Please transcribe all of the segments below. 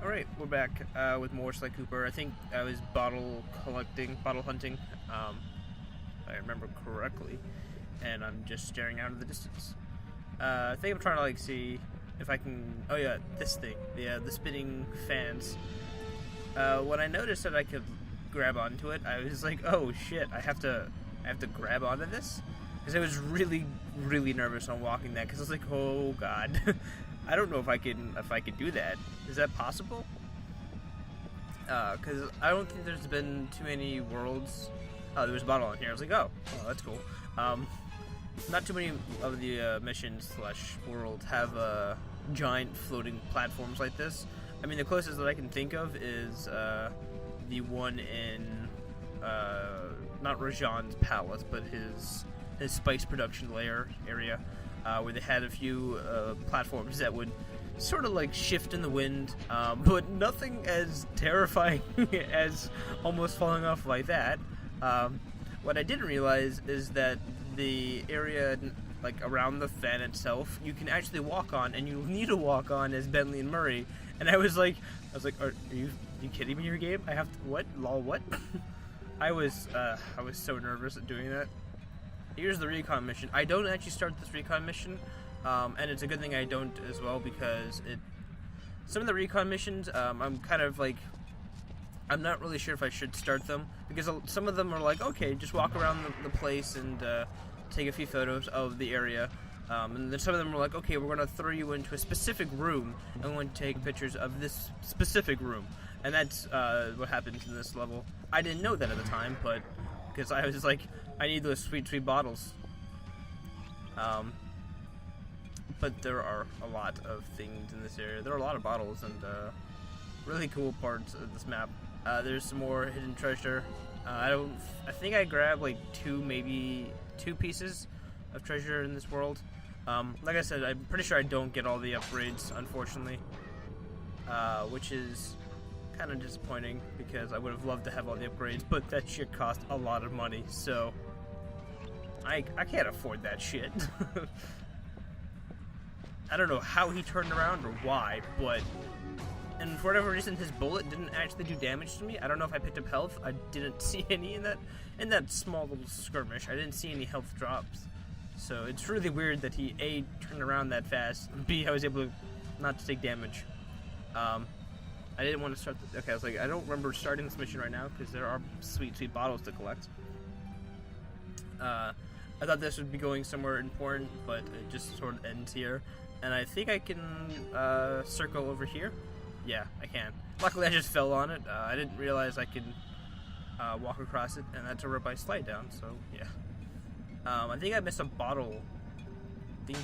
Alright, we're back with more Sly Cooper. I think I was bottle hunting, if I remember correctly, and I'm just staring out of the distance. I think I'm trying to like see if I can. Oh yeah, this thing, the spinning fans. When I noticed that I could grab onto it, I was like, oh shit, I have to grab onto this, because I was really nervous on walking that, because I was like, oh god. I don't know if I can do that. Is that possible? Because I don't think there's been too many worlds. Oh, there was a bottle in here. I was like, oh, that's cool. Not too many of the missions / worlds have giant floating platforms like this. I mean, the closest that I can think of is the one in not Rajan's palace, but his spice production layer area. Where they had a few platforms that would sort of like shift in the wind, but nothing as terrifying as almost falling off like that. What I didn't realize is that the area like around the fan itself, you can actually walk on, and you need to walk on as Bentley and Murray. And I was like, are you kidding me? Your game? I have to what? Lol, what? I was so nervous at doing that. Here's the recon mission. I don't actually start this recon mission, and it's a good thing I don't as well, because some of the recon missions, I'm kind of like, I'm not really sure if I should start them, because some of them are like, okay, just walk around the place and take a few photos of the area, and then some of them are like, okay, we're going to throw you into a specific room, and we're going to take pictures of this specific room, and that's what happens in this level. I didn't know that at the time, but because I was like, I need those sweet bottles. But there are a lot of things in this area. There are a lot of bottles and really cool parts of this map. There's some more hidden treasure. I think I grabbed like maybe two pieces of treasure in this world. Like I said, I'm pretty sure I don't get all the upgrades, unfortunately, which is kind of disappointing, because I would have loved to have all the upgrades, but that shit cost a lot of money, so I can't afford that shit. I don't know how he turned around or why, but and for whatever reason his bullet didn't actually do damage to me. I don't know if I picked up health. I didn't see any in that small little skirmish. I didn't see any health drops. So it's really weird that he A, turned around that fast, and B, I was able to not to take damage. I didn't want to start this. Okay, I was like, I don't remember starting this mission right now, because there are sweet bottles to collect. I thought this would be going somewhere important, but it just sort of ends here. And I think I can circle over here. Yeah, I can. Luckily, I just fell on it. I didn't realize I could walk across it, and that's where I slide down, so yeah. I think I missed a bottle. I think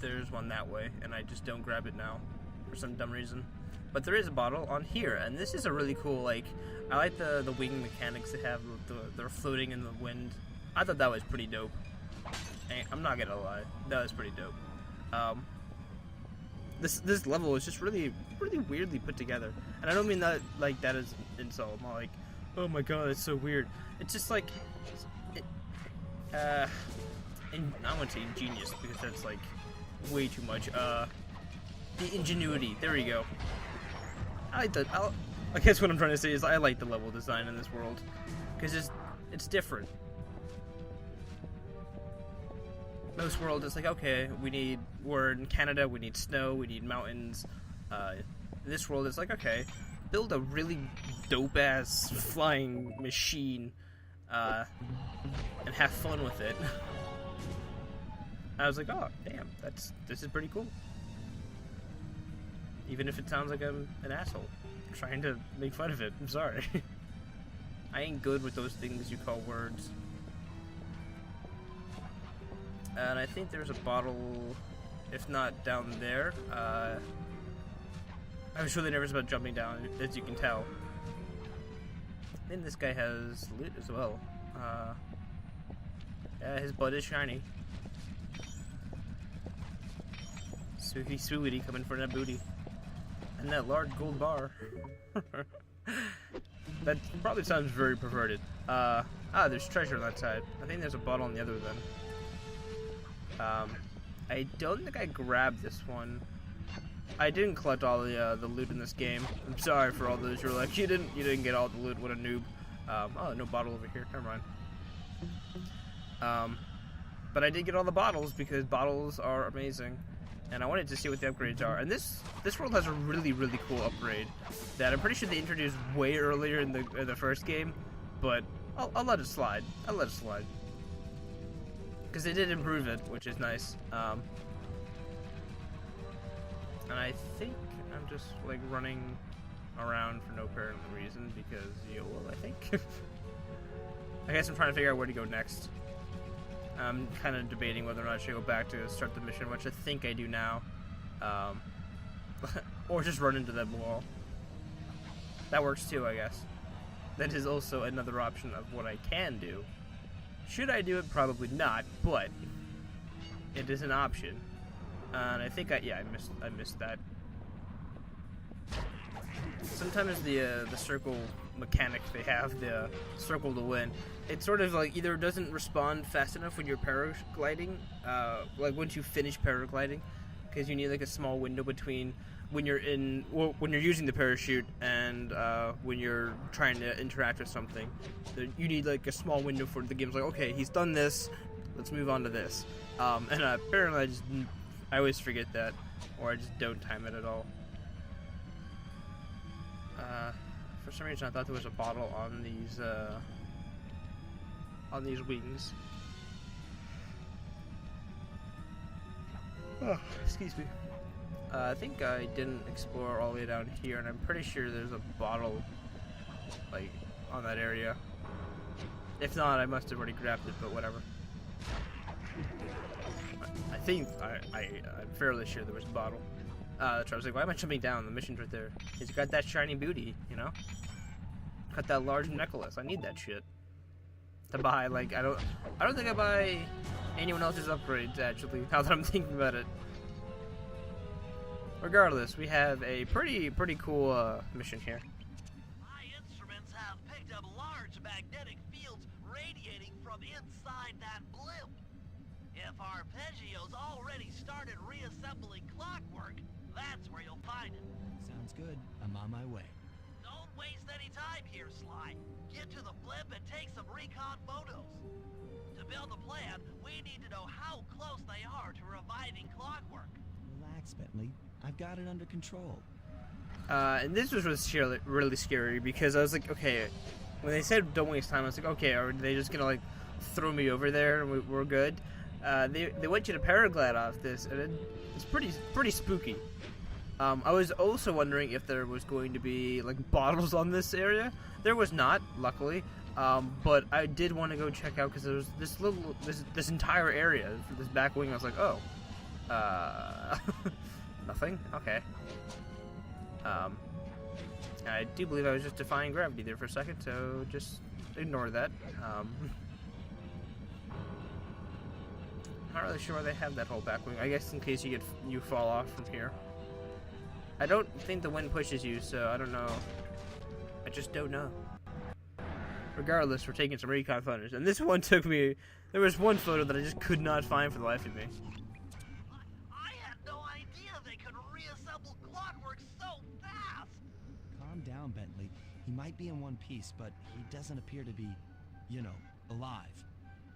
there's one that way, and I just don't grab it now for some dumb reason. But there is a bottle on here, and this is a really cool, like, I like the wing mechanics they have. They're floating in the wind. I thought that was pretty dope. I'm not gonna lie, that was pretty dope. This level is just really weirdly put together, and I don't mean that like that as insult. I'm like, oh my god, it's so weird. It's just like, and I wouldn't say ingenious, because that's like way too much. The ingenuity. There we go. I guess what I'm trying to say is I like the level design in this world, because it's different. Most world is like, okay, we're in Canada, we need snow, we need mountains. This world is like, okay, build a really dope-ass flying machine, and have fun with it. I was like, oh, damn, this is pretty cool. Even if it sounds like I'm an asshole trying to make fun of it, I'm sorry. I ain't good with those things you call words. And I think there's a bottle, if not down there. I was really nervous about jumping down, as you can tell. I think this guy has loot as well. Yeah, his blood is shiny. Sweetie coming for that booty. And that large gold bar. That probably sounds very perverted. There's treasure on that side. I think there's a bottle on the other then. I don't think I grabbed this one. I didn't collect all the loot in this game. I'm sorry for all those who are like, you didn't get all the loot. What a noob. Oh, no bottle over here. Never mind. But I did get all the bottles because bottles are amazing, and I wanted to see what the upgrades are. And this world has a really cool upgrade that I'm pretty sure they introduced way earlier in the first game, but I'll let it slide. I'll let it slide because they did improve it, which is nice. And I think I'm just like running around for no apparent reason because I think. I guess I'm trying to figure out where to go next. I'm kind of debating whether or not I should go back to start the mission, which I think I do now. Or just run into that wall. That works too, I guess. That is also another option of what I can do. Should I do it? Probably not, but it is an option. And I think I missed that. Sometimes the circle mechanic they have, the circle to win, it sort of like either doesn't respond fast enough when you're paragliding, like once you finish paragliding, because you need like a small window between when you're using the parachute and when you're trying to interact with something. You need like a small window for the game's like, okay, he's done this, let's move on to this. And apparently I always forget that, or I just don't time it at all. For some reason I thought there was a bottle on these wings. Oh, excuse me. I think I didn't explore all the way down here, and I'm pretty sure there's a bottle, like, on that area. If not, I must have already grabbed it, but whatever. I think, I'm fairly sure there was a bottle. That's why I was like, why am I jumping down? The mission's right there. He's got that shiny booty, you know? Got that large necklace. I need that shit. To buy, like, I don't think I buy anyone else's upgrades, actually, now that I'm thinking about it. Regardless, we have a pretty cool mission here. My instruments have picked up large magnetic fields radiating from inside that blimp. If Arpeggio's already started reassembling clockwork, that's where you'll find it. Sounds good. I'm on my way. Don't waste any time here, Sly. Get to the blimp and take some recon photos. To build a plan, we need to know how close they are to reviving clockwork. Relax, Bentley. I've got it under control. And this was really scary because I was like, okay, when they said don't waste time, I was like, okay, are they just gonna like throw me over there and we're good? They want you to paraglide off this, and it's pretty spooky. I was also wondering if there was going to be like bottles on this area. There was not, luckily. But I did want to go check out because there was this entire area, this back wing. I was like, oh, nothing. Okay. I do believe I was just defying gravity there for a second, so just ignore that. Not really sure why they have that whole back wing. I guess in case you fall off from here. I don't think the wind pushes you, so I don't know. I just don't know. Regardless, we're taking some recon photos, and this one took me. There was one photo that I just could not find for the life of me. I had no idea they could reassemble clockwork so fast. Calm down, Bentley. He might be in one piece, but he doesn't appear to be, alive.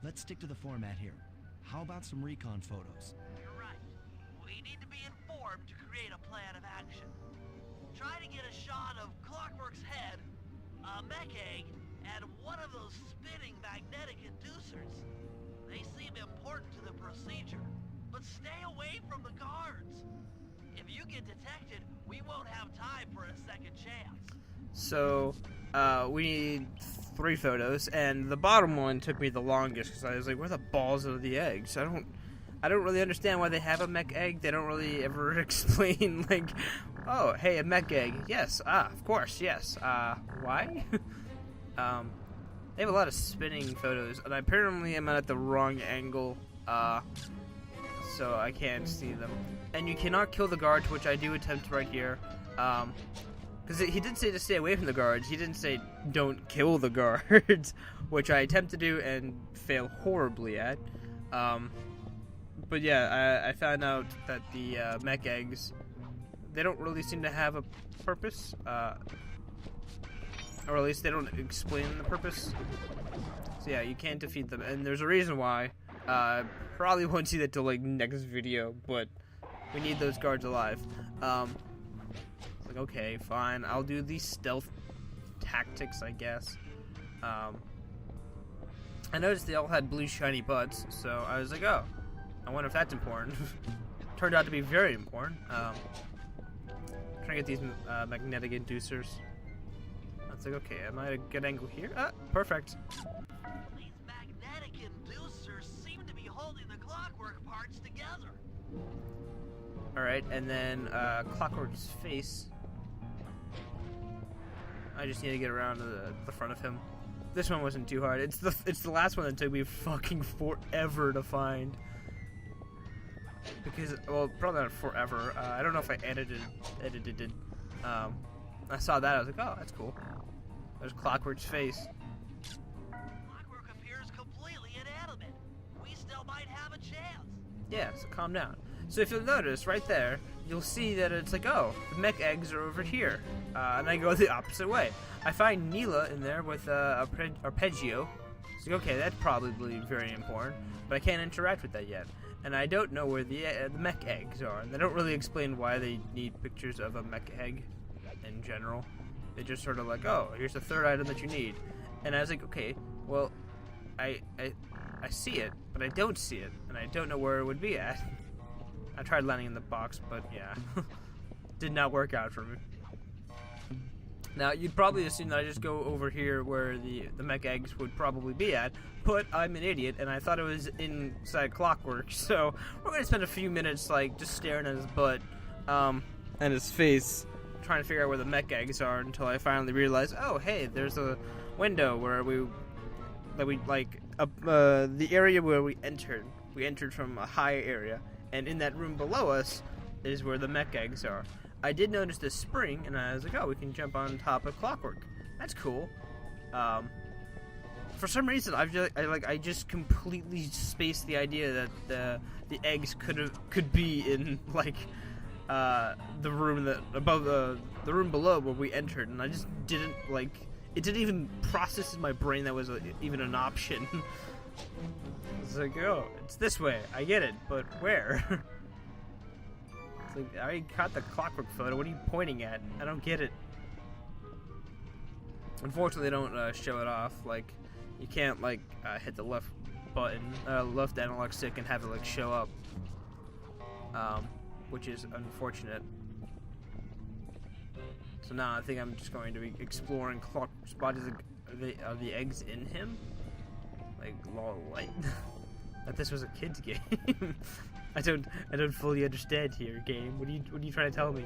Let's stick to the format here. How about some recon photos? You're right. We need to be informed to create a plan of action. Try to get a shot of Clockwork's head, a mech egg, and one of those spinning magnetic inducers. They seem important to the procedure, but stay away from the guards. If you get detected, we won't have time for a second chance. So, we need 3 photos, and the bottom one took me the longest because I was like, where are the balls of the eggs? I don't really understand why they have a mech egg. They don't really ever explain, like, oh, hey, a mech egg. Yes, of course, yes. Why? They have a lot of spinning photos, and I apparently am at the wrong angle, so I can't see them. And you cannot kill the guards, which I do attempt right here, because he did say to stay away from the guards. He didn't say don't kill the guards, which I attempt to do and fail horribly at. But yeah, I found out that the mech eggs, they don't really seem to have a purpose, or at least they don't explain the purpose. So yeah, you can't defeat them, and there's a reason why. Probably won't see that till like next video, but we need those guards alive. Like, okay, fine, I'll do these stealth tactics, I guess. I noticed they all had blue shiny butts, so I was like, oh, I wonder if that's important. Turned out to be very important. Trying to get these magnetic inducers. I was like, okay, am I at a good angle here? Ah, perfect. These magnetic inducers seem to be holding the clockwork parts together. Alright, and then Clockwork's face. I just need to get around to the front of him. This one wasn't too hard. It's the last one that took me fucking forever to find. Because, well, probably not forever. I don't know if I edited it. I saw that, I was like, oh, that's cool. There's Clockwork's face. Clockwork appears completely inanimate. We still might have a chance. Yeah, so calm down. So if you'll notice, right there, you'll see that it's like, oh, the mech eggs are over here. And I go the opposite way. I find Neela in there with arpeggio. It's like, okay, that's probably very important, but I can't interact with that yet. And I don't know where the mech eggs are. And they don't really explain why they need pictures of a mech egg in general. They just sort of like, oh, here's the third item that you need. And I was like, okay, well, I see it, but I don't see it. And I don't know where it would be at. I tried landing in the box, but yeah, did not work out for me. Now, you'd probably assume that I just go over here where the mech eggs would probably be at, but I'm an idiot, and I thought it was inside Clockwork, so we're going to spend a few minutes, like, just staring at his butt, and his face, trying to figure out where the mech eggs are, until I finally realize, oh, hey, there's a window where the area where we entered from a high area, and in that room below us is where the mech eggs are. I did notice this spring, and I was like, oh, we can jump on top of Clockwork. That's cool. For some reason, I just completely spaced the idea that the eggs could be in like the room that above the room below where we entered, and I just didn't like. It didn't even process in my brain that was even an option. It's like, oh, it's this way. I get it, but where? Like, I already caught the Clockwork photo. What are you pointing at? I don't get it. Unfortunately, they don't show it off. Like, you can't like hit the left button, left analog stick, and have it like show up, which is unfortunate. So now I think I'm just going to be exploring Clockwork's body. Are the eggs in him? Like, lol, what? That this was a kid's game. I don't fully understand here, game. What are you trying to tell me?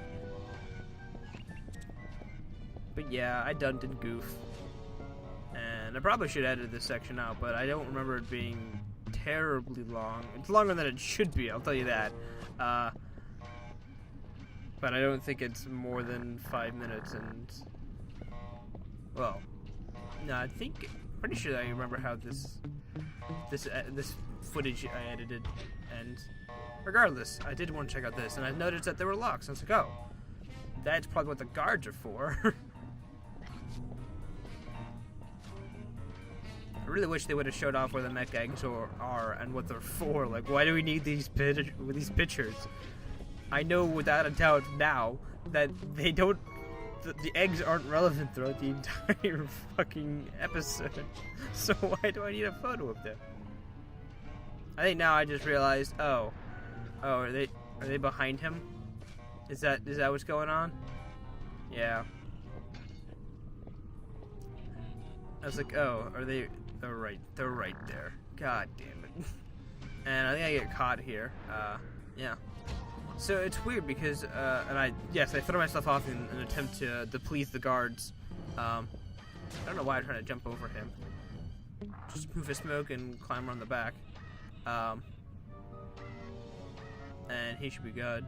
But yeah, I done did goof. And I probably should edit this section out, but I don't remember it being terribly long. It's longer than it should be, I'll tell you that. But I don't think it's more than 5 minutes, and well, no, I think pretty sure I remember how this footage I edited, and regardless, I did want to check out this, and I noticed that there were locks. I was like, oh, that's probably what the guards are for. I really wish they would have showed off where the mech eggs are and what they're for. Like, why do we need these pictures? I know without a doubt now that they don't. The eggs aren't relevant throughout the entire fucking episode. So why do I need a photo of them? I think now I just realized. Oh, are they behind him? Is that what's going on? Yeah. I was like, oh, are they? They're right there. God damn it. And I think I get caught here. Yeah. So it's weird because, I throw myself off in an attempt to please the guards. I don't know why I'm trying to jump over him. Just move his smoke and climb around the back. And he should be good.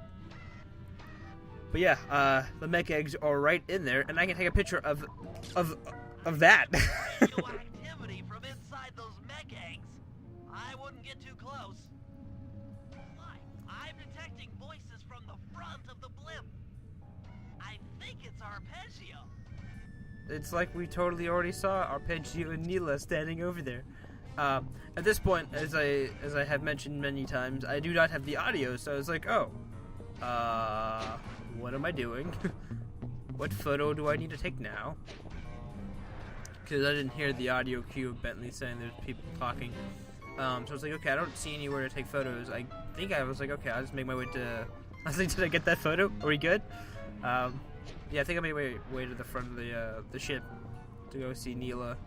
But yeah, the mech eggs are right in there, and I can take a picture of that. Radioactivity from inside those mech eggs. I wouldn't get too close. I'm detecting voices from the front of the blimp. think it's Arpeggio. It's like we totally already saw Arpeggio and Neela standing over there. At this point, as I have mentioned many times, I do not have the audio, so I was like, oh, what am I doing? What photo do I need to take now? Because I didn't hear the audio cue of Bentley saying there's people talking. So I was like, okay, I don't see anywhere to take photos. I think I was like, okay, I'll just make my way to... I was like, did I get that photo? Are we good? Yeah, I think I made my way to the front of the ship to go see Neela.